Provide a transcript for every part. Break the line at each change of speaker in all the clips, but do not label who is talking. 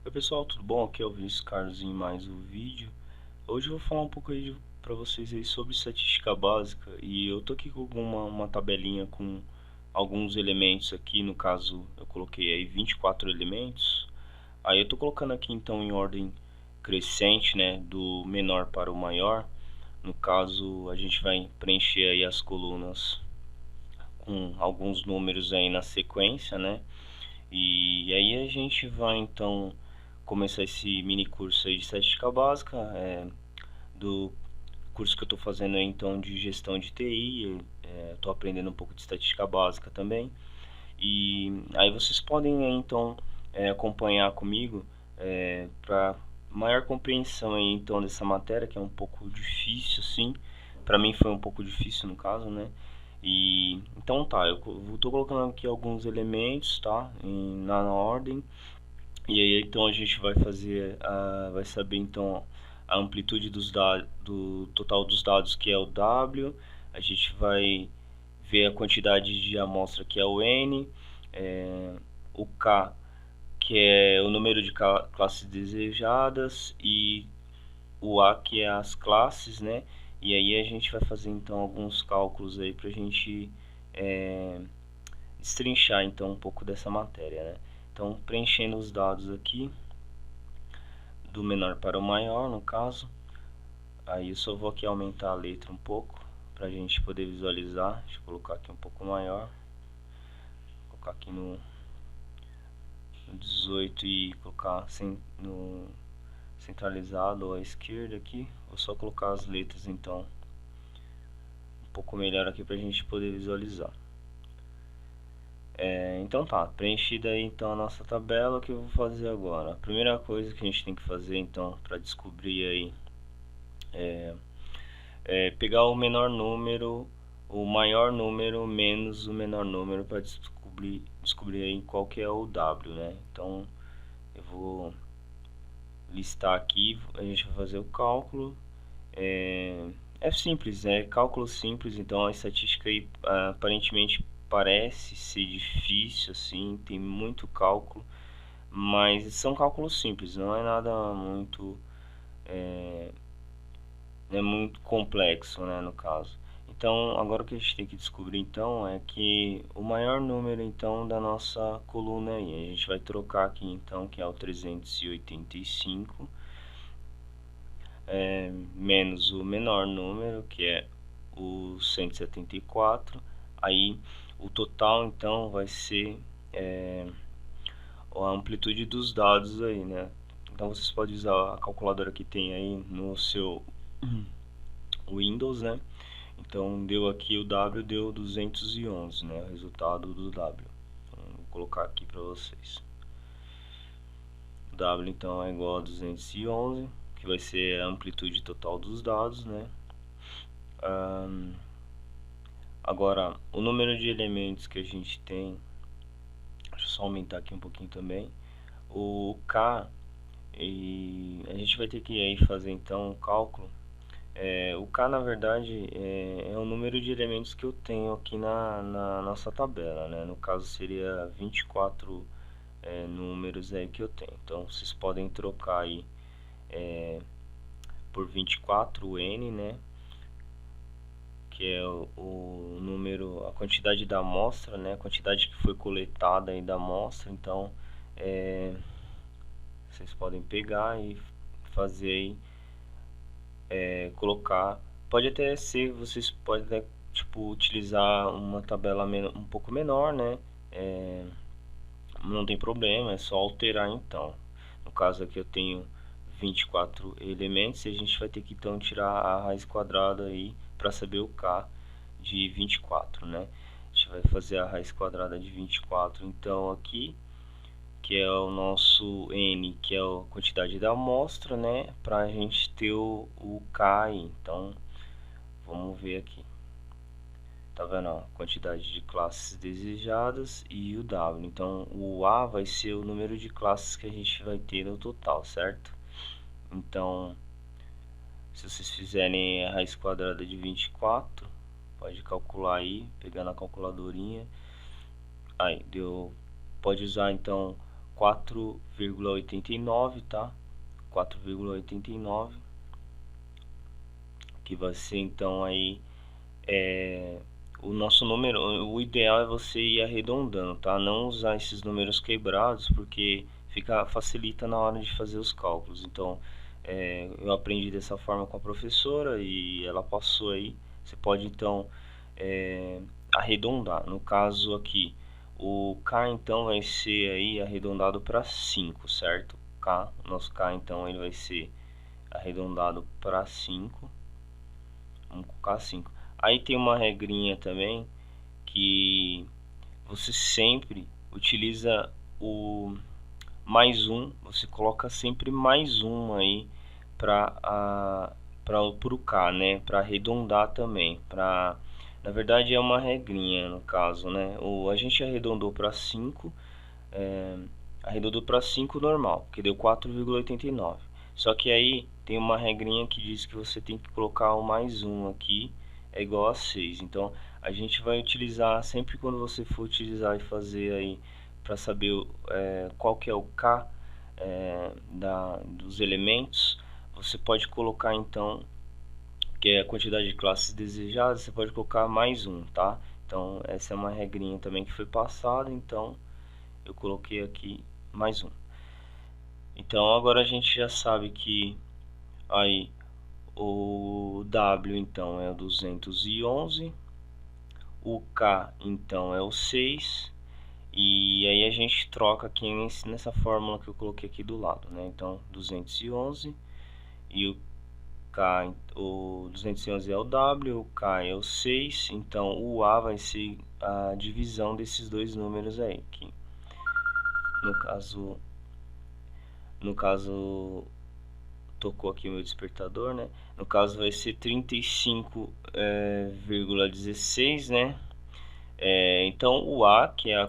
Oi pessoal, tudo bom? Aqui é o Vinícius Carlos em mais um vídeo. Hoje eu vou falar um pouco aí para vocês aí sobre estatística básica e eu tô aqui com uma tabelinha com alguns elementos aqui, no caso eu coloquei aí 24 elementos. Aí eu tô colocando aqui então em ordem crescente, né, do menor para o maior. No caso a gente vai preencher aí as colunas com alguns números aí na sequência, né? E aí a gente vai então começar esse mini curso aí de estatística básica, do curso que eu estou fazendo aí, então, de gestão de TI. Estou aprendendo um pouco de estatística básica também. E aí vocês podem então acompanhar comigo para maior compreensão aí, então, dessa matéria, que é um pouco difícil, assim. Para mim foi um pouco difícil no caso, né? E então tá, eu estou colocando aqui alguns elementos, tá? Na ordem. E aí então a gente vai fazer, vai saber então a amplitude dos dados, do total dos dados, que é o W. A gente vai ver a quantidade de amostra, que é o N, o K, que é o número de classes desejadas, e o A, que é as classes, né? E aí a gente vai fazer então alguns cálculos aí para a gente destrinchar então um pouco dessa matéria, né? Então, preenchendo os dados aqui, do menor para o maior, no caso. Aí eu só vou aqui aumentar a letra um pouco, para a gente poder visualizar. Deixa eu colocar aqui um pouco maior. Vou colocar aqui no 18 e colocar no centralizado à esquerda aqui. Vou só colocar as letras então um pouco melhor aqui para a gente poder visualizar. Então tá, preenchida aí então a nossa tabela. O que eu vou fazer agora? A primeira coisa que a gente tem que fazer então para descobrir aí pegar o menor número, o maior número menos o menor número, para descobrir aí qual que é o W, né? Então eu vou listar aqui, a gente vai fazer o cálculo. É simples, é cálculo simples. Então a estatística aí aparentemente parece ser difícil, assim, tem muito cálculo, mas são cálculos simples, não é nada muito muito complexo, né, no caso. Então, agora o que a gente tem que descobrir então é que o maior número então da nossa coluna aí, a gente vai trocar aqui então, que é o 385, menos o menor número, que é o 174. Aí o total então vai ser a amplitude dos dados aí, né? Então vocês podem usar a calculadora que tem aí no seu Windows, né? Então deu aqui o W, deu 211, né? O resultado do W. Então, vou colocar aqui para vocês. O W então é igual a 211, que vai ser a amplitude total dos dados, né? Agora, o número de elementos que a gente tem, deixa eu só aumentar aqui um pouquinho também. O K, e a gente vai ter que aí fazer então um cálculo. O K, na verdade, é o número de elementos que eu tenho aqui na nossa tabela, né? No caso seria 24 números aí que eu tenho. Então vocês podem trocar aí por 24 o N, né? Que é o número, a quantidade da amostra, né? A quantidade que foi coletada aí da amostra. Então vocês podem pegar e fazer aí, colocar. Pode até ser, vocês podem até, tipo, utilizar uma tabela um pouco menor, né? Não tem problema, é só alterar então. No caso aqui eu tenho 24 elementos e a gente vai ter que então tirar a raiz quadrada aí para saber o K de 24, né? A gente vai fazer a raiz quadrada de 24 então aqui, que é o nosso N, que é a quantidade da amostra, né? Para a gente ter o K aí. Então vamos ver aqui. Tá vendo, ó, quantidade de classes desejadas e o W. Então o A vai ser o número de classes que a gente vai ter no total, certo? Então, se vocês fizerem a raiz quadrada de 24, pode calcular aí, pegando a calculadorinha. Aí deu, pode usar então 4,89, tá? 4,89, que vai ser então aí o nosso número. O ideal é você ir arredondando, tá? Não usar esses números quebrados, porque facilita na hora de fazer os cálculos. Então eu aprendi dessa forma com a professora e ela passou aí. Você pode então arredondar. No caso aqui, o K então vai ser aí arredondado para 5, certo? K, nosso K então ele vai ser arredondado para 5. Vamos colocar 5. Aí tem uma regrinha também, que você sempre utiliza o mais um, você coloca sempre mais um aí para o K, né? Para arredondar também. Na verdade é uma regrinha no caso, né? A gente arredondou para 5, arredondou para 5 normal, que deu 4,89. Só que aí tem uma regrinha que diz que você tem que colocar o mais um aqui, é igual a 6. Então a gente vai utilizar sempre quando você for utilizar e fazer aí para saber qual que é o K dos elementos, você pode colocar então, que é a quantidade de classes desejadas, você pode colocar mais um, tá? Então essa é uma regrinha também que foi passada, então eu coloquei aqui mais um. Então agora a gente já sabe que aí o W então é o 211, o K então é o 6, e aí a gente troca aqui nessa fórmula que eu coloquei aqui do lado, né? Então 211 e o K, o 211 é o W, o K é o 6, então o A vai ser a divisão desses dois números aí, que no caso tocou aqui o meu despertador, né? No caso vai ser 35,16, né? Então o A, que é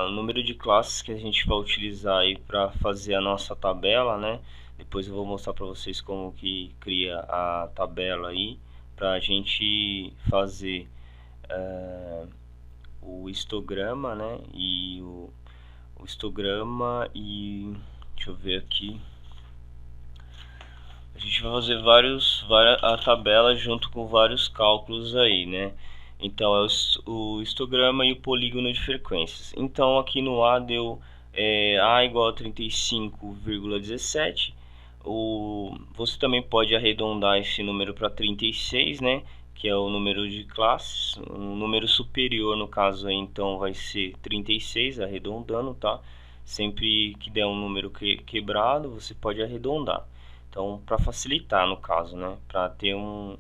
o número de classes que a gente vai utilizar aí para fazer a nossa tabela, né? Depois eu vou mostrar para vocês como que cria a tabela aí para a gente fazer o histograma, né? E o histograma e deixa eu ver aqui. A gente vai fazer a tabela junto com vários cálculos aí, né? Então é o histograma e o polígono de frequências. Então aqui no A deu A igual a 35,17. Você também pode arredondar esse número para 36, né? Que é o número de classes. Um número superior no caso aí, então vai ser 36, arredondando, tá? Sempre que der um número quebrado, você pode arredondar. Então, para facilitar no caso, né? Para ter um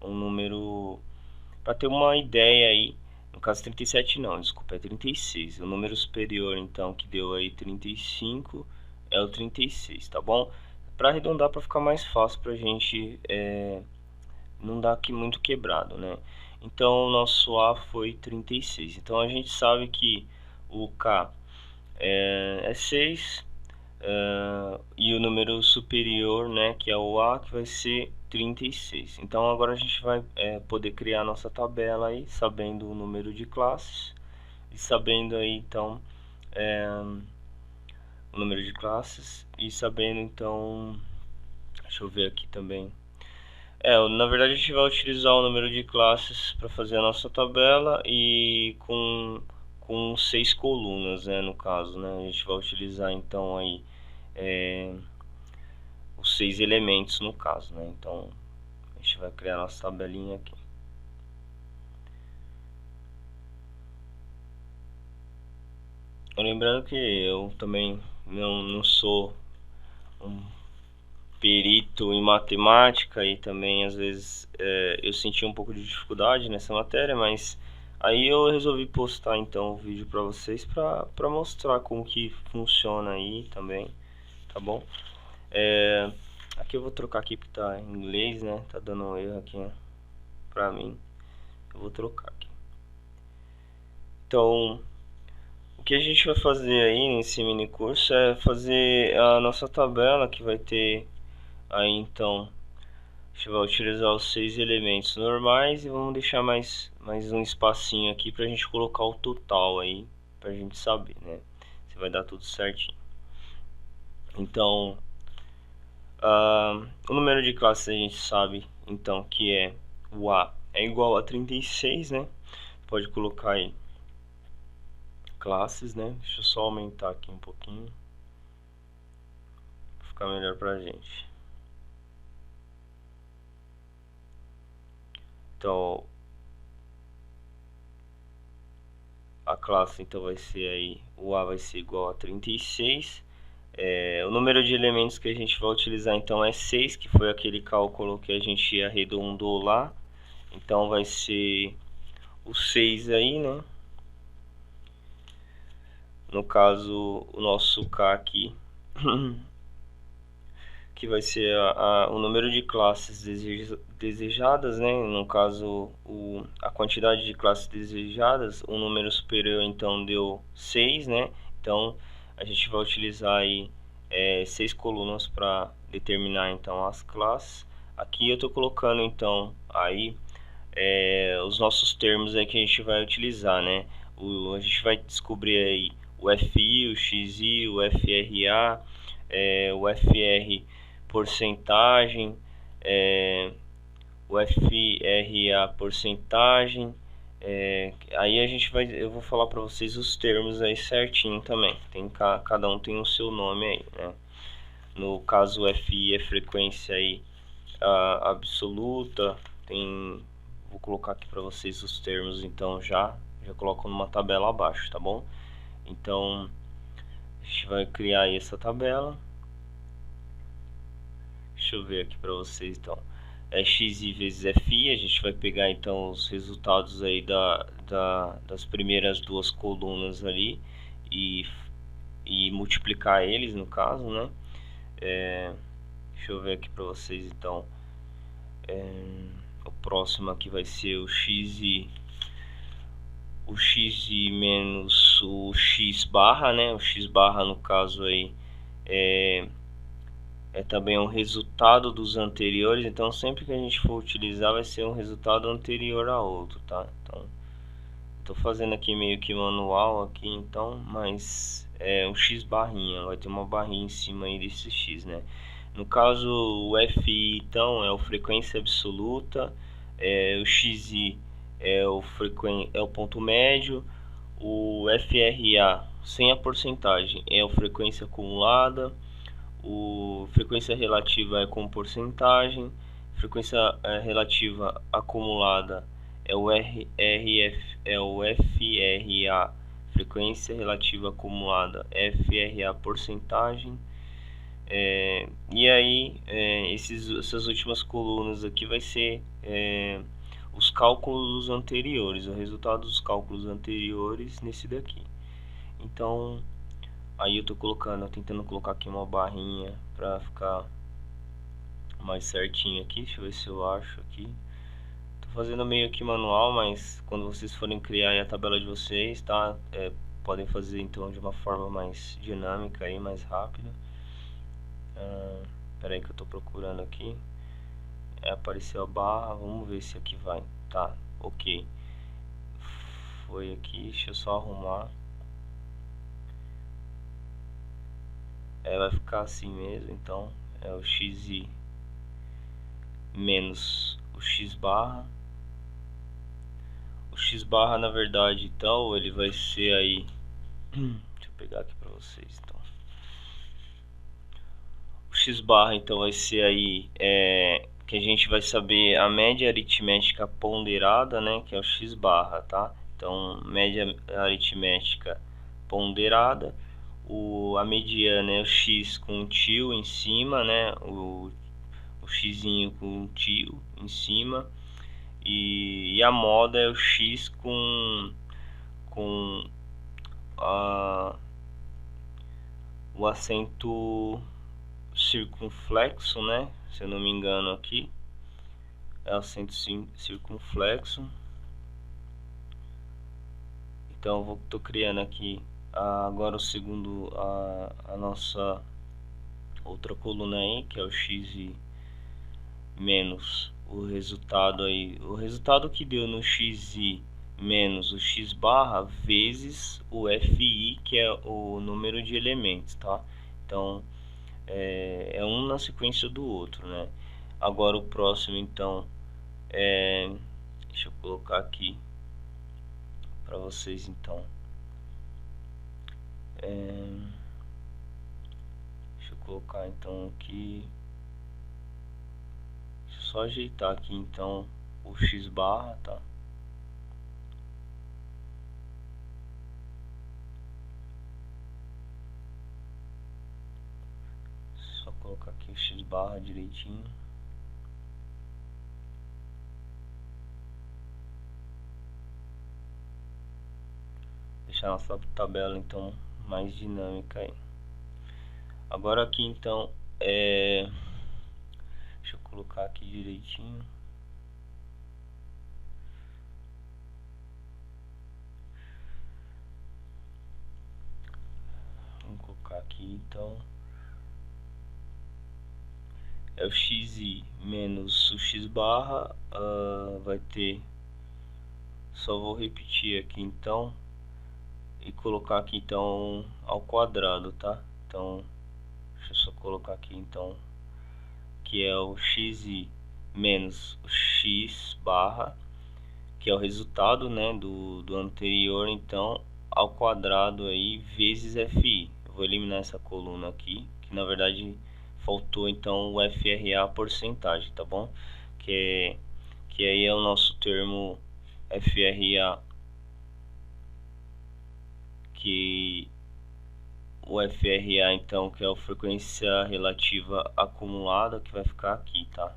número, para ter uma ideia aí. No caso 37 não, desculpa, é 36. O número superior então que deu aí 35 é o 36, tá bom? Para arredondar, para ficar mais fácil para a gente não dar aqui muito quebrado, né? Então o nosso A foi 36. Então a gente sabe que o K é 6. E o número superior, né, que é o A, que vai ser 36. Então agora a gente vai poder criar nossa tabela aí, sabendo o número de classes e sabendo aí então o número de classes e sabendo então, deixa eu ver aqui também. Na verdade a gente vai utilizar o número de classes para fazer a nossa tabela e com 6 colunas, né, no caso, né, a gente vai utilizar então aí os 6 elementos no caso, né? Então a gente vai criar nossa tabelinha aqui. Lembrando que eu também não sou um perito em matemática e também às vezes eu senti um pouco de dificuldade nessa matéria, mas aí eu resolvi postar então o vídeo para vocês para mostrar como que funciona aí também, tá bom? Aqui eu vou trocar aqui porque tá em inglês, né? Tá dando um erro aqui, né? Pra mim. Eu vou trocar aqui. Então, o que a gente vai fazer aí nesse mini curso é fazer a nossa tabela, que vai ter aí então, a gente vai utilizar os 6 elementos normais e vamos deixar mais um espacinho aqui pra gente colocar o total aí, pra gente saber, né? Se vai dar tudo certinho. Então, o número de classes a gente sabe, então, que é o A é igual a 36, né? Pode colocar aí classes, né? Deixa eu só aumentar aqui um pouquinho, pra ficar melhor pra gente. Então, a classe então vai ser aí, o A vai ser igual a 36. O número de elementos que a gente vai utilizar então é 6, que foi aquele cálculo que a gente arredondou lá. Então vai ser o 6 aí, né? No caso, o nosso K aqui, que vai ser o número de classes desejadas, né? No caso, a quantidade de classes desejadas, o número superior então deu 6, né? Então, a gente vai utilizar aí 6 colunas para determinar então as classes. Aqui eu estou colocando então aí os nossos termos aí que a gente vai utilizar, né? A gente vai descobrir aí o FI, o XI, o FRA, o FR porcentagem, o FRA porcentagem. Aí eu vou falar para vocês os termos aí certinho também. Cada um tem o seu nome aí, né? No caso, o FI é frequência aí absoluta. Vou colocar aqui para vocês os termos, então já coloco numa tabela abaixo, tá bom? Então a gente vai criar aí essa tabela. Deixa eu ver aqui para vocês então. XI vezes FI, a gente vai pegar então os resultados aí das primeiras duas colunas ali e multiplicar eles no caso, né? Deixa eu ver aqui para vocês então. O próximo aqui vai ser o XI menos o X barra, né? O X barra no caso aí é também um resultado dos anteriores, então sempre que a gente for utilizar vai ser um resultado anterior a outro, tá? Então, estou fazendo aqui meio que manual aqui, então, mas um X barrinha, vai ter uma barrinha em cima aí desse X, né? No caso, o FI, então, é a frequência absoluta, o XI é o ponto médio, o FRA, sem a porcentagem, é a frequência acumulada, frequência relativa é com porcentagem, frequência relativa acumulada é o FRA, frequência relativa acumulada FRA porcentagem. E aí essas últimas colunas aqui vai ser os cálculos anteriores, o resultado dos cálculos anteriores nesse daqui. Então aí eu tô tentando colocar aqui uma barrinha pra ficar mais certinho aqui. Deixa eu ver se eu acho aqui. Tô fazendo meio que manual, mas quando vocês forem criar aí a tabela de vocês, tá? Podem fazer então de uma forma mais dinâmica aí, mais rápida. Espera aí que eu tô procurando aqui. Apareceu a barra, vamos ver se aqui vai. Tá, ok. Foi aqui, deixa eu só arrumar. Vai ficar assim mesmo, então é o XI menos o X barra. O X barra, na verdade, então ele vai ser aí deixa eu pegar aqui para vocês então. O X barra então vai ser aí que a gente vai saber a média aritmética ponderada, né, que é o X barra, tá? Então média aritmética ponderada, a mediana é o X com um tio em cima, né, o xzinho com um tio em cima, e a moda é o X com o acento circunflexo, né? Se eu não me engano aqui é acento circunflexo. Então tô criando aqui agora o segundo, a nossa outra coluna aí, que é o X menos o resultado aí, o resultado que deu no XI menos o X barra vezes o FI, que é o número de elementos, tá? Então é um na sequência do outro, né? Agora o próximo então deixa eu colocar aqui para vocês então. Deixa eu colocar então aqui. Deixa eu só ajeitar aqui então o X barra, tá? Só colocar aqui o X barra direitinho. Deixar nossa tabela então mais dinâmica aí. Agora aqui então deixa eu colocar aqui direitinho. Vamos colocar aqui então é o xi menos o x barra, vai ter, só vou repetir aqui então e colocar aqui então ao quadrado, tá? Então deixa eu só colocar aqui então que é o xi menos o x barra, que é o resultado, né, do anterior, então ao quadrado aí vezes fi. Eu vou eliminar essa coluna aqui, que na verdade faltou então o FRA porcentagem, tá bom? Que aí é o nosso termo FRA, que o FRA então, que é a frequência relativa acumulada, que vai ficar aqui, tá?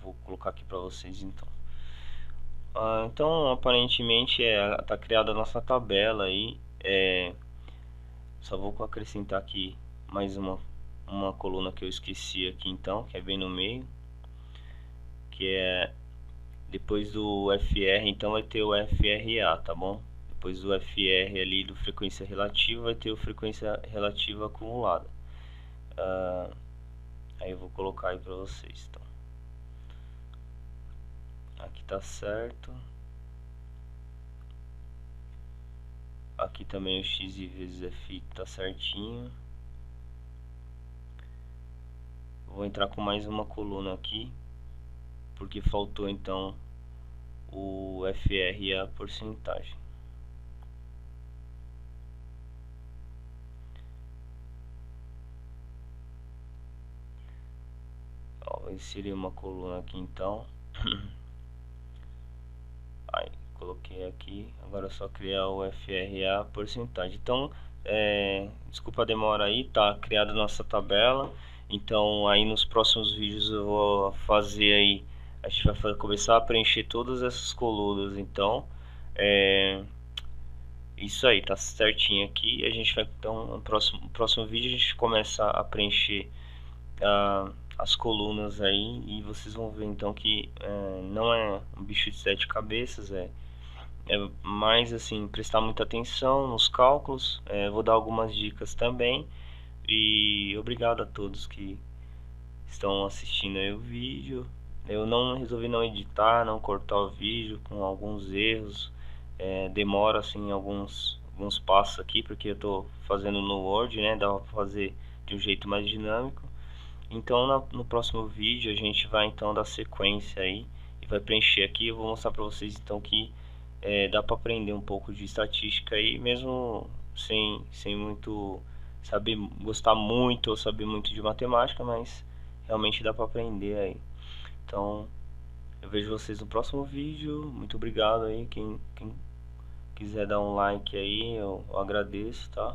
Vou colocar aqui para vocês então. Então aparentemente tá criada a nossa tabela aí. Só vou acrescentar aqui mais uma coluna que eu esqueci aqui então, que é bem no meio, que é depois do FR, então vai ter o FRA, tá bom? Depois do FR ali do frequência relativa vai ter o frequência relativa acumulada. Aí eu vou colocar aí para vocês, então. Aqui tá certo. Aqui também o x vezes fi tá certinho. Vou entrar com mais uma coluna aqui, porque faltou então o FR a porcentagem. Vou inserir uma coluna aqui então. Aí, coloquei aqui. Agora é só criar o FRA porcentagem. Então, desculpa a demora aí, tá criada a nossa tabela. Então, aí nos próximos vídeos eu vou fazer aí, a gente vai começar a preencher todas essas colunas. Então, isso aí, tá certinho aqui. A gente vai, então, no próximo vídeo a gente começa a preencher as colunas aí, e vocês vão ver então que não é um bicho de 7 cabeças, é mais assim, prestar muita atenção nos cálculos. Vou dar algumas dicas também, e obrigado a todos que estão assistindo aí o vídeo. Eu resolvi não editar, não cortar o vídeo com alguns erros, demora assim alguns passos aqui, porque eu tô fazendo no Word, né, dá pra fazer de um jeito mais dinâmico. Então no próximo vídeo a gente vai então dar sequência aí e vai preencher aqui. Eu vou mostrar para vocês então que dá para aprender um pouco de estatística aí, mesmo sem muito gostar muito ou saber muito de matemática, mas realmente dá para aprender aí. Então eu vejo vocês no próximo vídeo. Muito obrigado aí, quem quiser dar um like aí eu agradeço, tá?